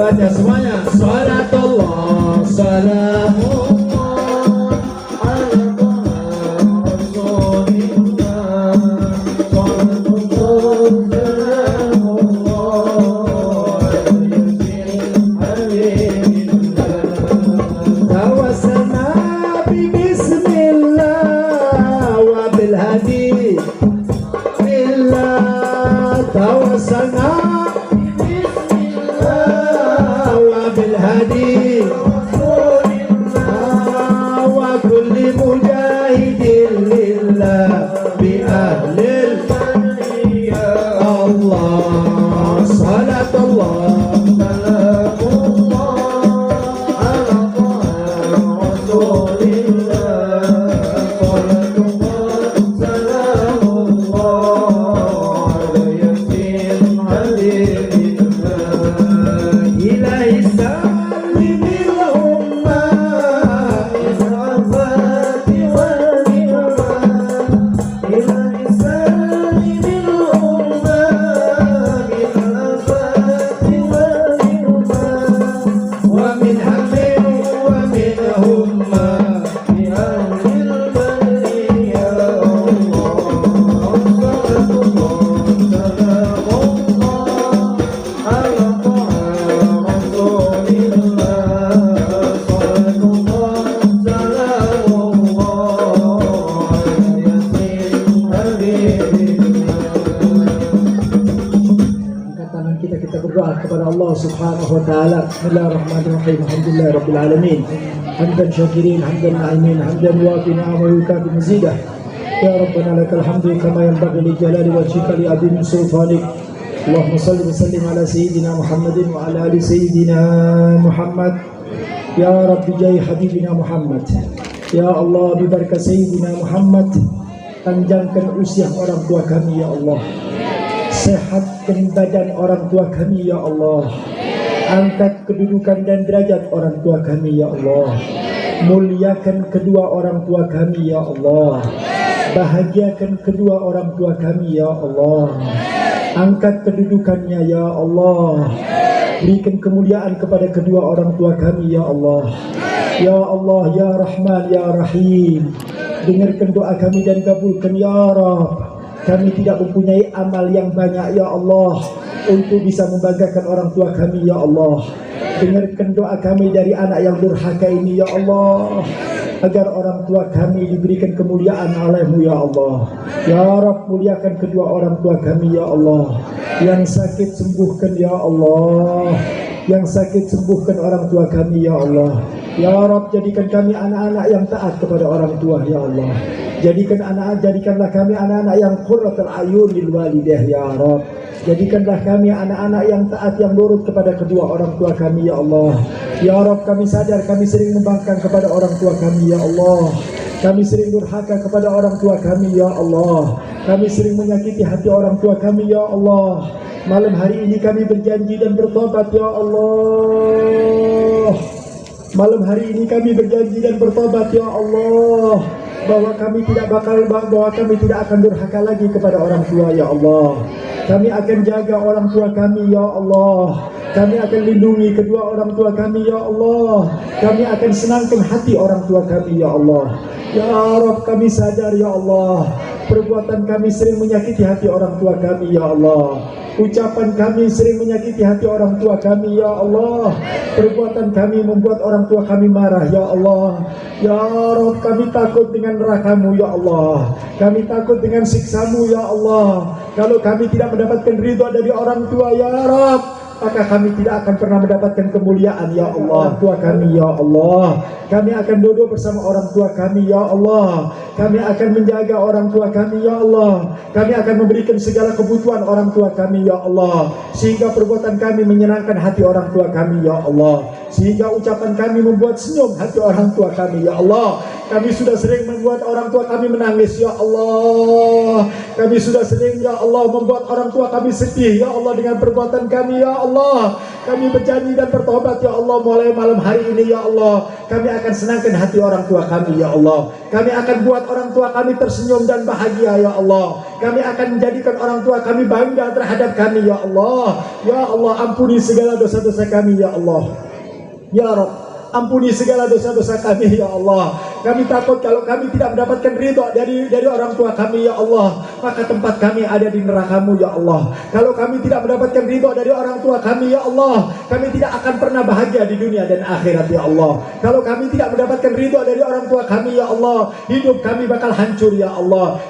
Baca semuanya. Salatullah salamullah ala taha rasulillah. Tawassalna bi bismillah wa bil hadi billah. Tawassalna بالهدي وكل مجاهد لله بأهل الله. صلاة الله سلام الله على رسول الله. صلاة الله سلام الله على ياسين حبيب إلهي سلم الأمة بالعافية والنعمة. إلهي سلم الأمة بالعافية والنعمة ومن هم ومن همة بأهل البرية. الله صلاة الله سلام الله على kita berdoa kepada Allah Subhanahu wa taala. Bismillahirrahmanirrahim. Alhamdulillahirabbil alamin. Hamdan syakirin, hamdan na'imin, hamdan yuwafi ni'amahu wa yukafi mazidah. Ya Rabbana lakal hamdu kama yanbaghi li jalali wajhika li 'azimi sultanik. Allahumma shalli wa sallim ala sayyidina Muhammadin wa ala ali sayyidina Muhammad. Ya Rabbi jai habibina Muhammad. Ya Allah bi barakat sayyidina Muhammad, panjangkan usia orang tua kami ya Allah. Sehatkan badan orang tua kami ya Allah. Angkat kedudukan dan derajat orang tua kami ya Allah. Muliakan kedua orang tua kami ya Allah. Bahagiakan kedua orang tua kami ya Allah. Angkat kedudukannya ya Allah. Berikan kemuliaan kepada kedua orang tua kami ya Allah. Ya Allah ya Rahman ya Rahim, dengarkan doa kami dan kabulkan ya Rabb. Kami tidak mempunyai amal yang banyak ya Allah untuk bisa membanggakan orang tua kami ya Allah. Dengarkan doa kami dari anak yang durhaka ini ya Allah, agar orang tua kami diberikan kemuliaan oleh-Mu ya Allah. Ya Rabb, muliakan kedua orang tua kami ya Allah. Yang sakit sembuhkan ya Allah. Yang sakit sembuhkan orang tua kami ya Allah. Ya Rabb, jadikan kami anak-anak yang taat kepada orang tua ya Allah. Jadikanlah kami anak-anak yang qurratul ayun lil walidah ya Rabb. Jadikanlah kami anak-anak yang taat, yang nurut kepada kedua orang tua kami ya Allah. Ya Rabb, kami sadar kami sering membangkang kepada orang tua kami ya Allah. Kami sering durhaka kepada orang tua kami ya Allah. Kami sering menyakiti hati orang tua kami ya Allah. Malam hari ini kami berjanji dan bertobat ya Allah. Malam hari ini kami berjanji dan bertobat ya Allah, bahwa kami tidak akan durhaka lagi kepada orang tua ya Allah. Kami akan jaga orang tua kami ya Allah. Kami akan lindungi kedua orang tua kami ya Allah. Kami akan senangkan hati orang tua kami ya Allah. Ya Rabb, kami sadar ya Allah, perbuatan kami sering menyakiti hati orang tua kami ya Allah. Ucapan kami sering menyakiti hati orang tua kami ya Allah. Perbuatan kami membuat orang tua kami marah ya Allah. Ya Rabb, kami takut dengan neraka-Mu ya Allah. Kami takut dengan siksa-Mu ya Allah. Kalau kami tidak mendapatkan ridha dari orang tua ya Rabb, maka kami tidak akan pernah mendapatkan kemuliaan ya Allah. Tua kami ya Allah, kami akan duduk bersama orang tua kami ya Allah. Kami akan menjaga orang tua kami ya Allah. Kami akan memberikan segala kebutuhan orang tua kami ya Allah, sehingga perbuatan kami menyenangkan hati orang tua kami ya Allah, sehingga ucapan kami membuat senyum hati orang tua kami ya Allah. Kami sudah sering membuat orang tua kami menangis ya Allah. Kami sudah sering ya Allah membuat orang tua kami sedih ya Allah dengan perbuatan kami ya Allah. Kami berjanji dan bertobat ya Allah, mulai malam hari ini ya Allah, kami akan senangkan hati orang tua kami ya Allah. Kami akan buat orang tua kami tersenyum dan bahagia ya Allah. Kami akan menjadikan orang tua kami bangga terhadap kami ya Allah. Ya Allah, ampuni segala dosa-dosa kami ya Allah. Ya Rabb, ampuni segala dosa-dosa kami ya Allah. Kami takut kalau kami tidak mendapatkan ridha dari orang tua kami ya Allah, maka tempat kami ada di neraka-Mu ya Allah. Kalau kami tidak mendapatkan ridha dari orang tua kami ya Allah, kami tidak akan pernah bahagia di dunia dan akhirat ya Allah. Kalau kami tidak mendapatkan ridha dari orang tua kami ya Allah, hidup kami bakal hancur ya Allah.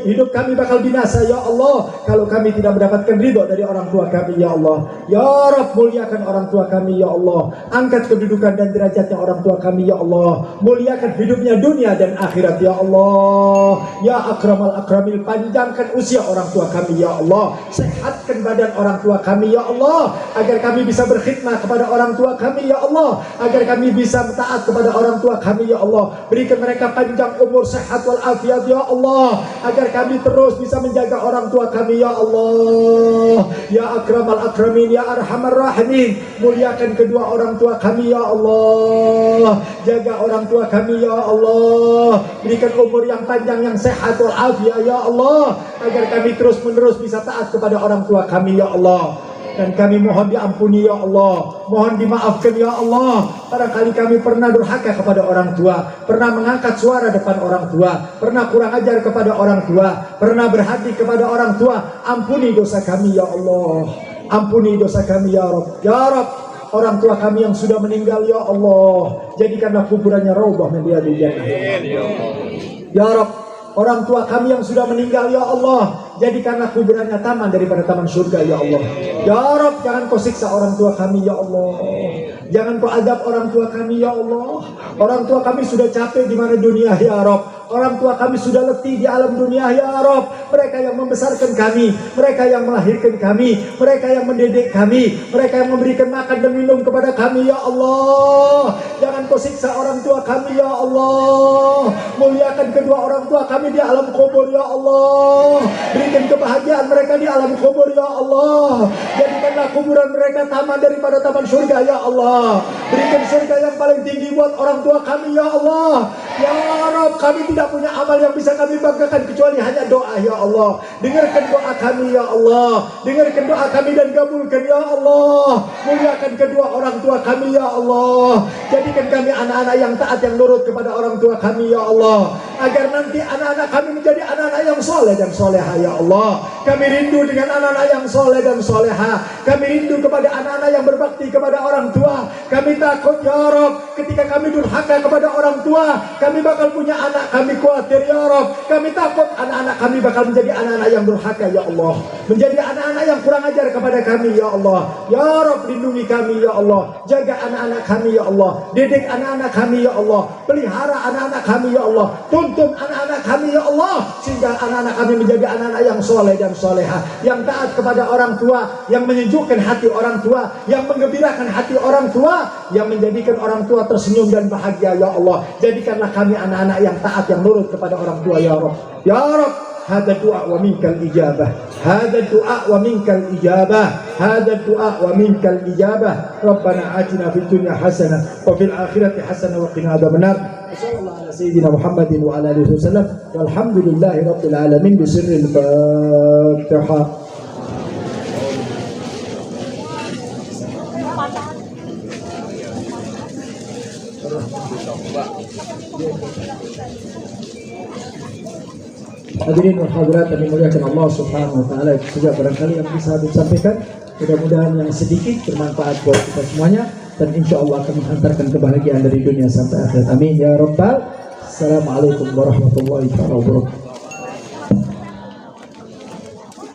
Hidup kami bakal binasa ya Allah, kalau kami tidak mendapatkan ridha dari orang tua kami ya Allah. Ya Rabb, muliakan orang tua kami ya Allah. Angkat kedudukan dan derajatnya orang tua kami ya Allah. Muliakan hidupnya dunia dan akhirat ya Allah. Ya akramal akramil, panjangkan usia orang tua kami ya Allah. Sehatkan badan orang tua kami ya Allah, agar kami bisa berkhidmat kepada orang tua kami ya Allah, agar kami bisa taat kepada orang tua kami ya Allah. Berikan mereka panjang umur, sehat wal afiat ya Allah, agar kami terus bisa menjaga orang tua kami ya Allah. Ya akramal akramin, ya arhamar rahimin, muliakan kedua orang tua kami ya Allah. Jaga orang tua kami ya Allah. Berikan umur yang panjang, yang sehat wal afiat ya Allah, agar kami terus menerus bisa taat kepada orang tua kami ya Allah. Dan kami mohon diampuni ya Allah, mohon dimaafkan ya Allah. Barangkali kami pernah durhaka kepada orang tua, pernah mengangkat suara depan orang tua, pernah kurang ajar kepada orang tua, pernah berhati kepada orang tua. Ampuni dosa kami ya Allah, ampuni dosa kami ya Rabb. Ya Rabb, orang tua kami yang sudah meninggal ya Allah, jadikanlah kuburannya raudhah min riyadil jannah. Ya Rabb, orang tua kami yang sudah meninggal ya Allah, jadikanlah kuburannya taman daripada taman surga ya Allah. Ya Rabb, jangan kau siksa orang tua kami ya Allah, jangan kau adab orang tua kami ya Allah. Orang tua kami sudah capek di mana dunia ya Rabb. Orang tua kami sudah letih di alam dunia ya Rabb. Mereka yang membesarkan kami, mereka yang melahirkan kami, mereka yang mendidik kami, mereka yang memberikan makan dan minum kepada kami ya Allah. Jangan kau siksa orang tua kami ya Allah. Muliakan kedua orang tua kami di alam kubur ya Allah. Berikan kebahagiaan mereka di alam kubur ya Allah. Jadikanlah kuburan mereka taman daripada taman surga ya Allah. Berikan surga yang paling tinggi buat orang tua kami ya Allah. Ya Rabb, kami tidak punya amal yang bisa kami banggakan kecuali hanya doa ya Allah. Dengarkan doa kami ya Allah, dengarkan doa kami dan kabulkan ya Allah. Muliakan kedua orang tua kami ya Allah. Jadikan kami anak-anak yang taat, yang nurut kepada orang tua kami ya Allah, agar nanti anak-anak kami menjadi anak-anak yang soleh dan soleha ya Allah. Kami rindu dengan anak-anak yang soleh dan soleha. Kami rindu kepada anak-anak yang berbakti kepada orang tua. Kami takut ya Rabb, ketika kami durhaka kepada orang tua, kami bakal punya anak. Kami khawatir ya Rabb, kami takut anak-anak kami bakal menjadi anak-anak yang durhaka ya Allah, menjadi anak-anak yang kurang ajar kepada kami ya Allah. Ya Rabb, lindungi kami ya Allah, jaga anak-anak kami ya Allah, didik anak-anak kami ya Allah, pelihara anak-anak kami ya Allah, tuntun anak-anak kami ya Allah, sehingga anak-anak kami menjadi anak-anak yang soleh dan soleha, yang taat kepada orang tua, yang menyejukkan hati orang tua, yang menggembirakan hati orang tua, yang menjadikan orang tua tersenyum dan bahagia ya Allah. Jadikanlah kami anak-anak yang taat, yang nurut kepada orang tua ya Rabb. Ya Rabb, hada du'a wa minkal ijabah, hada du'a wa minkal ijabah, hada du'a wa minkal ijabah. Rabbana atina fid dunya hasanah wa fil akhirati hasanah wa qina adzabannar. Sallallahu ala sayyidina Muhammadin wa ala alihi wasallam. Walhamdulillahi rabbil alamin bi sirril Fatihah. Hadirin wal hadirat yang dimuliakan Allah Subhanahu wa taala, itu saja barangkali yang bisa disampaikan. Mudah-mudahan yang sedikit bermanfaat buat kita semuanya dan insya Allah akan menghantarkan kebahagiaan dari dunia sampai akhirat. Amin ya rabbal. Assalamualaikum warahmatullahi wabarakatuh.